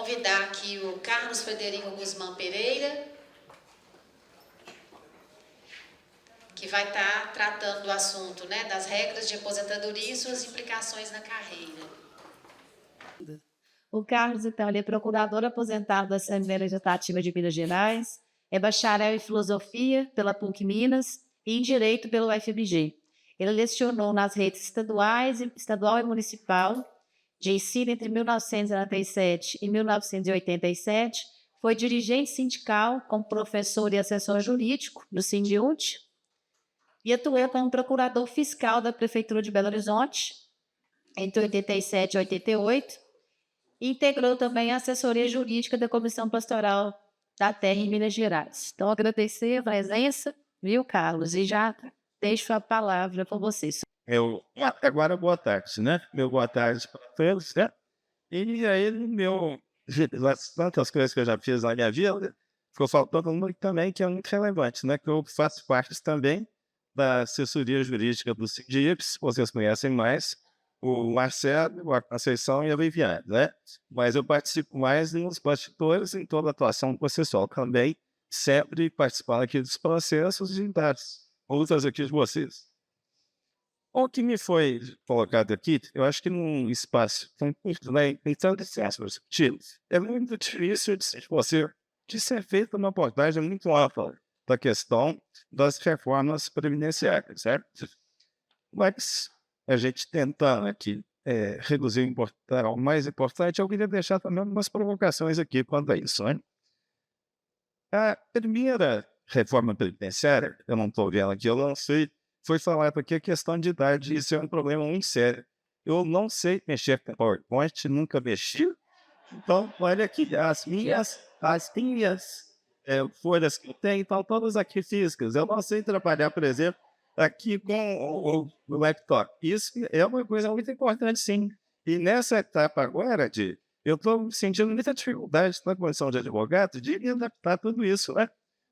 convidar aqui o Carlos Frederico Guzmán Pereira, que vai estar tratando do assunto, né, das regras de aposentadoria e suas implicações na carreira. O Carlos, então, ele é procurador aposentado da Assembleia Legislativa de Minas Gerais, é bacharel em Filosofia pela PUC Minas e em Direito pelo UFMG. Ele lecionou nas redes estadual e municipal de ensino entre 1997 e 1987, foi dirigente sindical como professor e assessor jurídico do Sindiúnte e atuou como procurador fiscal da Prefeitura de Belo Horizonte entre 87 e 88, e integrou também a assessoria jurídica da Comissão Pastoral da Terra em Minas Gerais. Então, agradecer a presença, viu, Carlos? E já deixo a palavra para vocês. Agora, boa tarde, né? Meu boa tarde para todos, né? E aí, das tantas coisas que eu já fiz na minha vida, ficou faltando uma também que é muito relevante, né? Que eu faço parte também da assessoria jurídica do Sindips, vocês conhecem mais, o Marcelo, a Conceição e a Viviane, né? Mas eu participo mais nos bastidores em toda a atuação processual também, sempre participando aqui dos processos e das lutas aqui de vocês. O que me foi colocado aqui, eu acho que num espaço tão curto, né, em tantos perspectivas, é muito difícil de ser feita uma abordagem muito ampla da questão das reformas previdenciárias, certo? Mas a gente tentando aqui reduzir o mais importante, eu queria deixar também algumas provocações aqui quanto a isso, né? A primeira reforma previdenciária, eu não estou vendo aqui, eu lancei, foi falado aqui a questão de idade, isso é um problema muito sério. Eu não sei mexer com PowerPoint, nunca mexi. Então, olha aqui, as minhas folhas que eu tenho, estão todas aqui físicas. Eu não sei trabalhar, por exemplo, aqui com o laptop. Isso é uma coisa muito importante, sim. E nessa etapa agora, eu estou sentindo muita dificuldade na condição de advogado de me adaptar a tudo isso, né?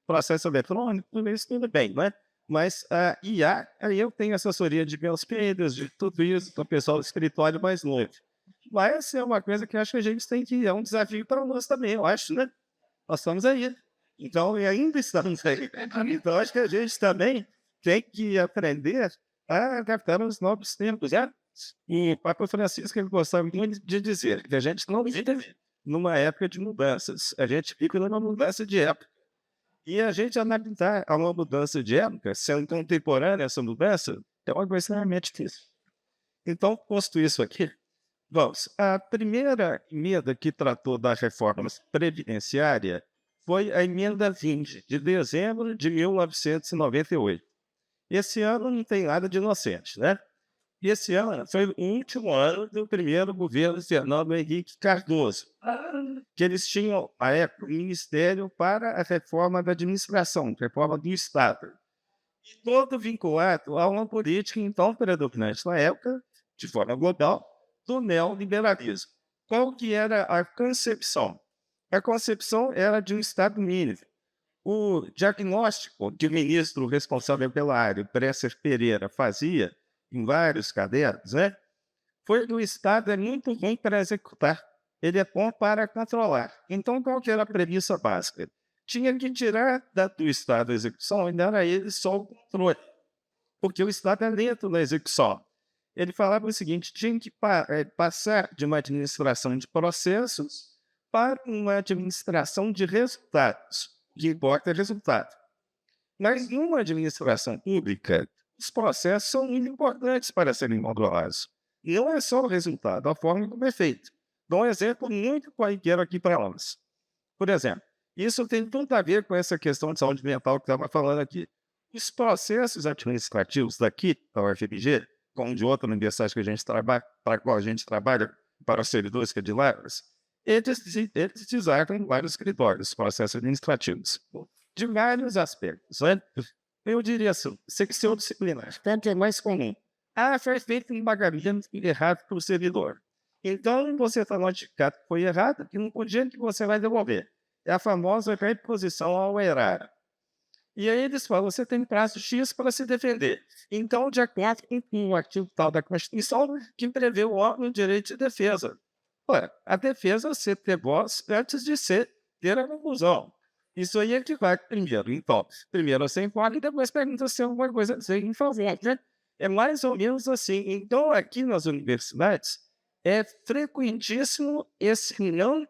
Processo eletrônico, tudo bem, né? Mas a IA, aí eu tenho assessoria de meus filhos, de tudo isso, do pessoal do escritório mais novo. Mas é uma coisa que eu acho que a gente tem que, é um desafio para nós também, eu acho, né? Nós estamos aí. Então, e ainda estamos aí. Então, acho que a gente também tem que aprender a adaptar aos novos tempos, né? E o Papa Francisco ele gostava muito de dizer que a gente não vive numa época de mudanças, a gente vive numa mudança de época. E a gente adaptar a uma mudança de época, sendo contemporânea essa mudança, é uma coisa extremamente difícil. Então, posto isso aqui, vamos. A primeira emenda que tratou da reforma previdenciária foi a emenda 20, de dezembro de 1998. Esse ano não tem nada de inocente, né? E esse ano foi o último ano do primeiro governo Fernando Henrique Cardoso, que eles tinham, à época, o Ministério para a Reforma da Administração, reforma do Estado. E todo vinculado a uma política, então, predominante na época, de forma global, do neoliberalismo. Qual que era a concepção? A concepção era de um Estado mínimo. O diagnóstico que o ministro responsável pela área, Bresser Pereira, fazia em vários cadernos, né? Foi que o Estado é muito ruim para executar, ele é bom para controlar. Então, qual que era a premissa básica? Tinha que tirar do Estado a execução, e era ele só o controle, porque o Estado é lento na execução. Ele falava o seguinte, tinha que passar de uma administração de processos para uma administração de resultados. O que importa é resultado. Mas em uma administração pública, os processos são muito importantes para serem controlados. E não é só o resultado, a forma como é feito. Dou um exemplo muito corriqueiro aqui para nós. Por exemplo, isso tem tudo a ver com essa questão de saúde mental que estava falando aqui. Os processos administrativos daqui, da UFMG, como de outra universidade que a gente trabalha, para a qual a gente trabalha, para os servidores que é de Lavras, eles desatam vários escritórios, processos administrativos, de vários aspectos, né? Eu diria assim, secção disciplinar, tanto é mais comum. Foi feito um pagamento errado para o servidor. Então, você está notificado que foi errado e no dia que você vai devolver. É a famosa reposição ao erário. E aí eles falam, você tem prazo X para se defender. Então, de acordo com o artigo tal da Constituição, que prevê o órgão de direito de defesa. Ora, a defesa sempre ter voz antes de ter a conclusão. Isso aí é que vai primeiro. Então, primeiro você informa e depois pergunta se tem alguma coisa a ser fazer, né? É mais ou menos assim. Então, aqui nas universidades, é frequentíssimo esse não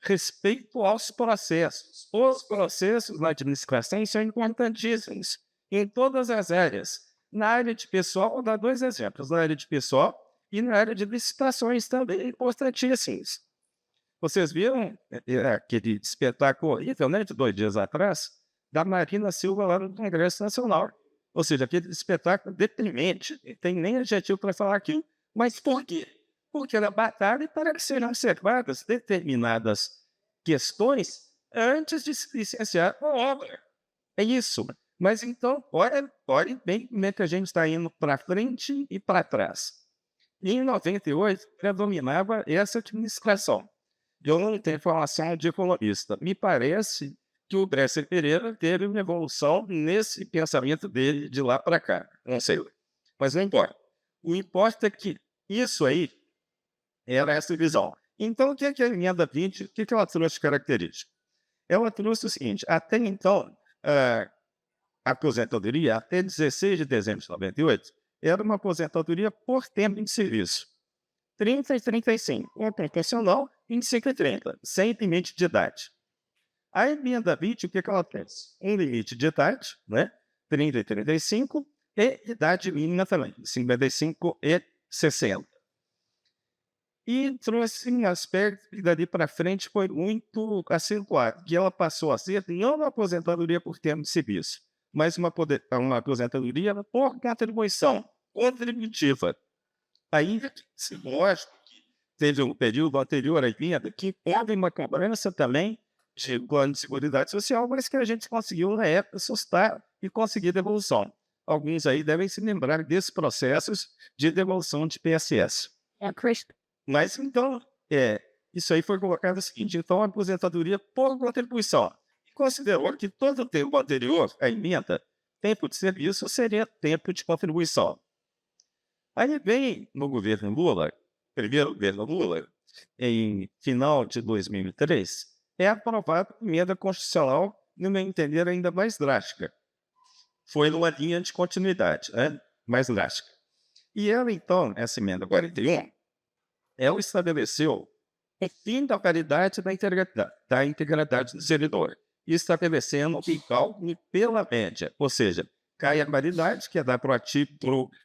respeito aos processos. Os processos na administração são importantíssimos em todas as áreas. Na área de pessoal, vou dar 2 exemplos. Na área de pessoal e na área de licitações também importantíssimos. Vocês viram aquele espetáculo horrível, né, de 2 dias atrás, da Marina Silva lá no Congresso Nacional. Ou seja, aquele espetáculo deprimente, não tem nem adjetivo para falar aquilo. Mas por quê? Porque ela batalha para que sejam observadas determinadas questões antes de se licenciar a obra. É isso. Mas então, olha bem como é que a gente está indo para frente e para trás. E em 98, predominava essa administração. Eu não tenho informação de economista. Me parece que o Bresser Pereira teve uma evolução nesse pensamento dele de lá para cá. Não sei. Mas não importa. O importa é que isso aí era essa visão. Então, o que é a emenda 20? O que ela trouxe de característica? Ela trouxe o seguinte: até então, a aposentadoria, até 16 de dezembro de 98, era uma aposentadoria por tempo de serviço. 30 e 35, proporcional, 25 e 30, sem limite de idade. A emenda 20, o que ela traz? Um limite de idade, né? 30 e 35, e idade mínima também, 55 e 60. E trouxe um aspecto que dali para frente foi muito acentuado, que ela passou a ser não uma aposentadoria por tempo de serviço, mas uma aposentadoria por contribuição contributiva. Ainda que, lógico, teve um período anterior à emenda que houve uma cobrança também de plano de seguridade social, mas que a gente conseguiu, na época, sustar e conseguir devolução. Alguns aí devem se lembrar desses processos de devolução de PSS. Mas, então, isso aí foi colocado o seguinte: então, a aposentadoria por contribuição. E considerou que todo o tempo anterior à emenda, tempo de serviço seria tempo de contribuição. Aí vem no governo Lula, primeiro governo Lula, em final de 2003, é aprovada a emenda constitucional, no meu entender, ainda mais drástica. Foi numa linha de continuidade, mais drástica. E ela, então, essa emenda 41, ela estabeleceu o fim da paridade da integralidade do servidor, estabelecendo o cálculo pela média, ou seja, cai a paridade, que é dar para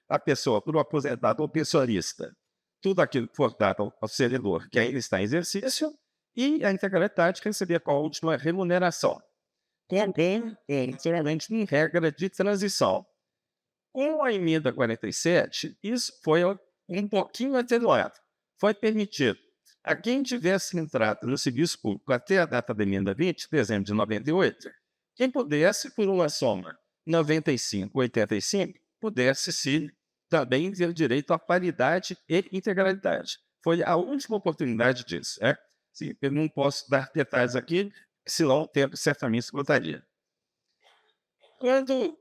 a pessoa, para o aposentado ou pensionista, tudo aquilo que for dado ao servidor que ainda está em exercício, e a integralidade que recebia com a última remuneração. Também, geralmente, em regra de transição. Com a emenda 47, isso foi um pouquinho atenuado. Foi permitido a quem tivesse entrado no serviço público até a data da emenda 20, dezembro de 98, quem pudesse, por uma soma 95, 85, pudesse sim também ter direito à paridade e integralidade. Foi a última oportunidade disso. Sim, eu não posso dar detalhes aqui, senão o tempo certamente esgotaria. Quando,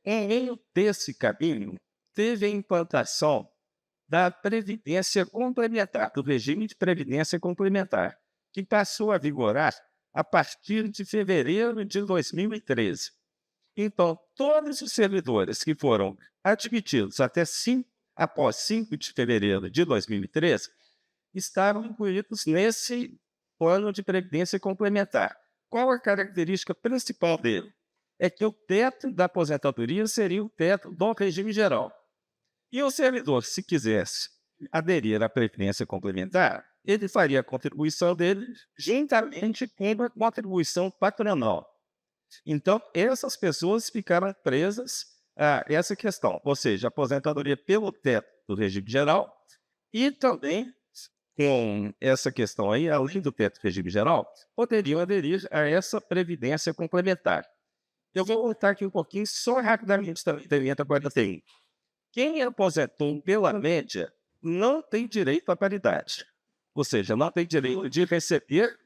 em meio desse caminho, teve a implantação da Previdência Complementar, do regime de Previdência Complementar, que passou a vigorar a partir de fevereiro de 2013. Então, todos os servidores que foram admitidos após 5 de fevereiro de 2013 estavam incluídos nesse plano de previdência complementar. Qual a característica principal dele? É que o teto da aposentadoria seria o teto do regime geral. E o servidor, se quisesse aderir à previdência complementar, ele faria a contribuição dele juntamente com a contribuição patronal. Então, essas pessoas ficaram presas a essa questão, ou seja, aposentadoria pelo teto do regime geral e também, com essa questão aí, além do teto do regime geral, poderiam aderir a essa previdência complementar. Eu vou voltar aqui um pouquinho, só rapidamente também, da emenda 41. Quem aposentou pela média não tem direito à paridade, ou seja, não tem direito de receber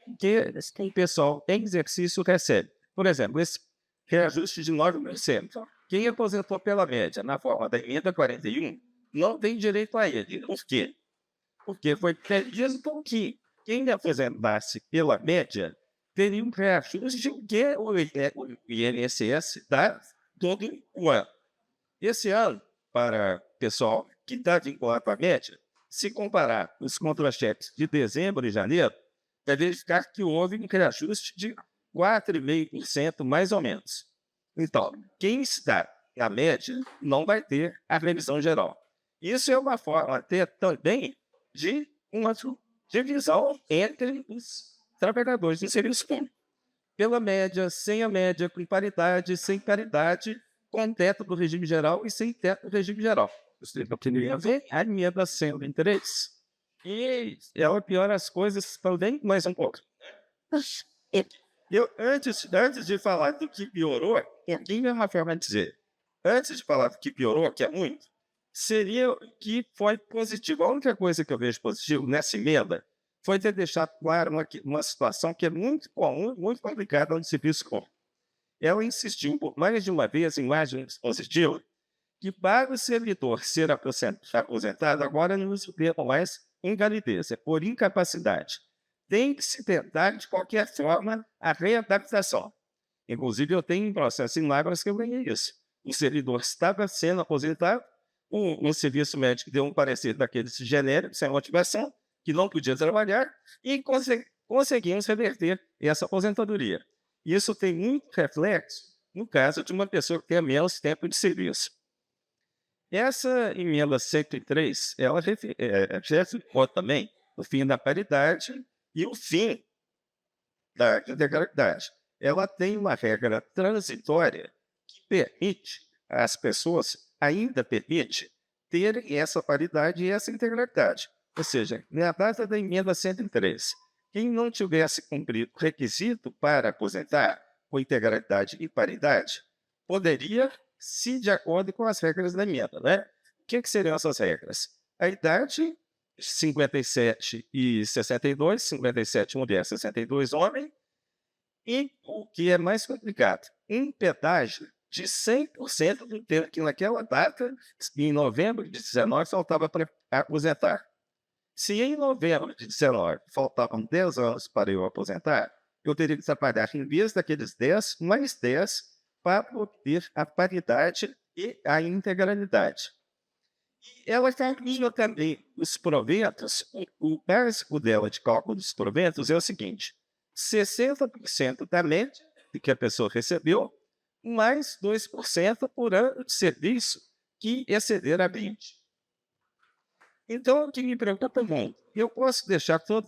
o que o pessoal em exercício recebe. Por exemplo, esse reajuste de 9%. Quem aposentou pela média na forma da emenda 41 não tem direito a ele. Por quê? porque foi previsto que quem aposentasse pela média teria um reajuste que o INSS dá todo o ano. Esse ano, para o pessoal que está vinculado à média, se comparar os contra-cheques de dezembro e janeiro, vai verificar que houve um reajuste de 4,5%, mais ou menos. Então, quem está na média não vai ter a revisão geral. Isso é uma forma até também de uma divisão entre os trabalhadores do serviço público. Pela média, sem a média, com paridade, sem paridade, com teto do regime geral e sem teto do regime geral. Você poderia ver a emenda 103. E ela piora as coisas também mais um pouco. Antes de falar do que piorou, o que a Rafael vai dizer? Antes de falar do que piorou, que é muito, seria que foi positivo. A única coisa que eu vejo positivo nessa emenda foi ter deixado claro uma situação que é muito comum, muito complicada no serviço público. Ela insistiu por mais de uma vez em mais de um dispositivo que para o servidor ser aposentado, agora não se termo mais invalidez, é por incapacidade. Tem que se tentar, de qualquer forma, a readaptação. Inclusive, eu tenho um processo em Lavras que eu ganhei isso. O servidor estava sendo aposentado, o serviço médico deu um parecer daqueles genéricos, sem motivação, que não podia trabalhar, e conseguimos reverter essa aposentadoria. Isso tem muito reflexo no caso de uma pessoa que tenha menos tempo de serviço. Essa emenda 103, ela refere também o fim da paridade e o fim da integralidade. Ela tem uma regra transitória que permite às pessoas, ainda permite, terem essa paridade e essa integralidade. Ou seja, na data da emenda 103, quem não tivesse cumprido o requisito para aposentar com integralidade e paridade, poderia, se de acordo com as regras da emenda, né? O que seriam essas regras? A idade, 57 e 62, 57 mulher, 62 homem, e o que é mais complicado, um pedágio de 100% do tempo que naquela data, em novembro de 19, faltava para aposentar. Se em novembro de 19 faltavam 10 anos para eu aposentar, eu teria que trabalhar em vez daqueles 10, mais 10, para obter a paridade e a integralidade. E ela calcula também os proventos. O básico dela de cálculo dos proventos é o seguinte: 60% da média que a pessoa recebeu, mais 2% por ano de serviço que exceder a 20. Então, o que me preocupa muito, eu posso deixar todo,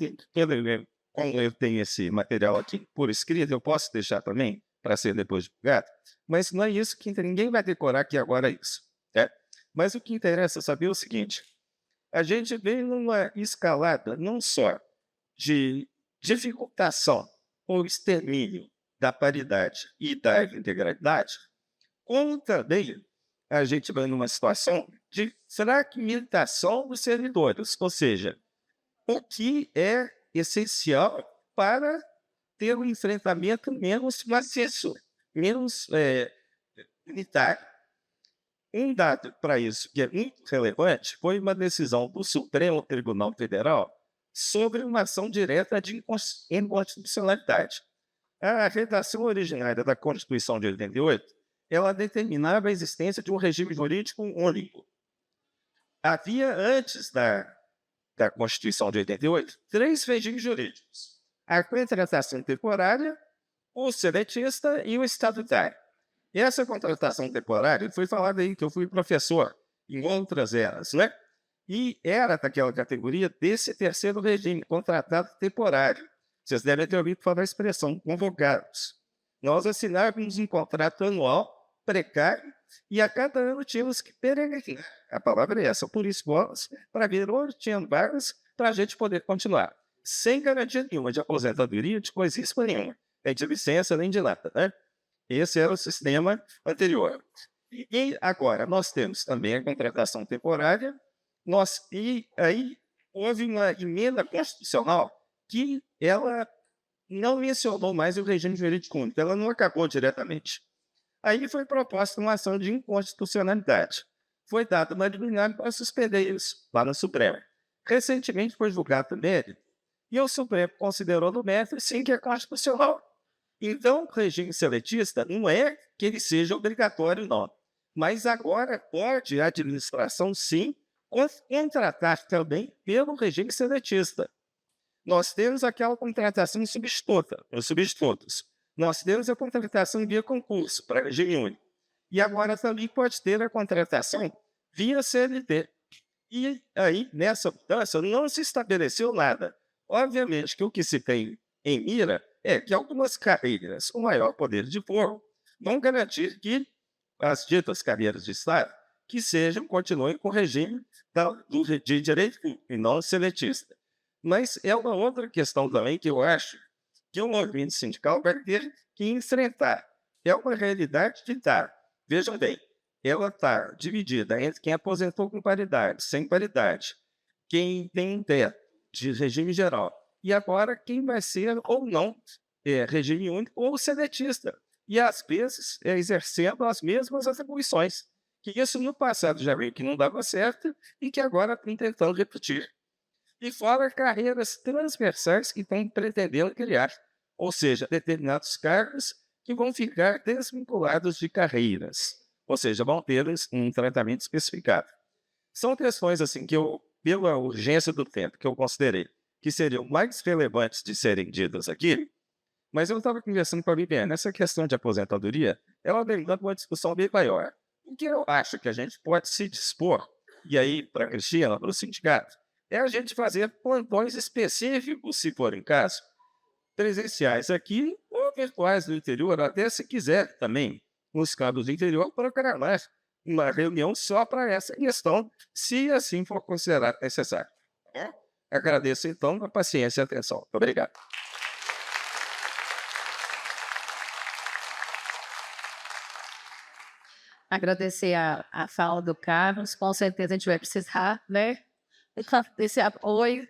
como eu tenho esse material aqui por escrito, eu posso deixar também para ser depois divulgado, mas não é isso que ninguém vai decorar aqui agora isso. Né? Mas o que interessa é saber o seguinte: a gente vem numa escalada não só de dificultação ou extermínio da paridade e da integralidade, como também a gente vai numa situação de fragmentação dos servidores, ou seja, o que é essencial para ter um enfrentamento menos maciço, menos militar. Um dado para isso que é muito relevante foi uma decisão do Supremo Tribunal Federal sobre uma ação direta de inconstitucionalidade. A redação originária da Constituição de 88, ela determinava a existência de um regime jurídico único. Havia, antes da Constituição de 88, 3 regimes jurídicos: a contratação temporária, o seletista e o estatutário. E essa contratação temporária, foi falado aí que eu fui professor em outras eras, né? E era daquela categoria desse terceiro regime, contratado temporário. Vocês devem ter ouvido falar a expressão convocados. Nós assinávamos um contrato anual precário e a cada ano tínhamos que peregrinar. A palavra é essa, por escolas, para ver onde tinham vagas para a gente poder continuar. Sem garantia nenhuma de aposentadoria, de coisíssima nenhuma. Nem de licença, nem de nada, né? Esse era o sistema anterior. E agora, nós temos também a contratação temporária, e aí houve uma emenda constitucional que ela não mencionou mais o regime jurídico único, ela não acabou diretamente. Aí foi proposta uma ação de inconstitucionalidade. Foi dada uma liminar para suspender isso lá no Supremo. recentemente foi julgado no mérito, e o Supremo considerou no mérito, sim, que é constitucional. Então, o regime seletista não é que ele seja obrigatório, não. Mas agora pode a administração, sim, contratar também pelo regime seletista. Nós temos aquela contratação substitutos. Nós temos a contratação via concurso para regime único. E agora também pode ter a contratação via CLT. E aí, nessa mudança, não se estabeleceu nada. Obviamente que o que se tem em mira é que algumas carreiras com maior poder de fogo vão garantir que as ditas carreiras de Estado continuem com o regime de direito público e não seletista. Mas é uma outra questão também que eu acho que o movimento sindical vai ter que enfrentar. É uma realidade que está, vejam bem, ela está dividida entre quem aposentou com paridade, sem paridade, quem tem teto de regime geral, e agora quem vai ser ou não regime único ou seletista. E às vezes exercendo as mesmas atribuições. Que isso no passado já veio que não dava certo e que agora estão tentando repetir. E fora carreiras transversais que estão pretendendo criar, ou seja, determinados cargos que vão ficar desvinculados de carreiras, ou seja, vão ter um tratamento especificado. São questões assim que eu, pela urgência do tempo, que eu considerei que seriam mais relevantes de serem ditas aqui, mas eu estava conversando com a Viviane, essa questão de aposentadoria, ela vem dando uma discussão bem maior. O que eu acho que a gente pode se dispor, e aí para a Cristina, para o sindicato, é a gente fazer plantões específicos, se for em caso, presenciais aqui ou virtuais no interior, até se quiser também, nos campos do interior, programar uma reunião só para essa questão, se assim for considerado necessário. Agradeço, então, a paciência e a atenção. Muito obrigado. Agradecer a fala do Carlos, com certeza a gente vai precisar, né, desse apoio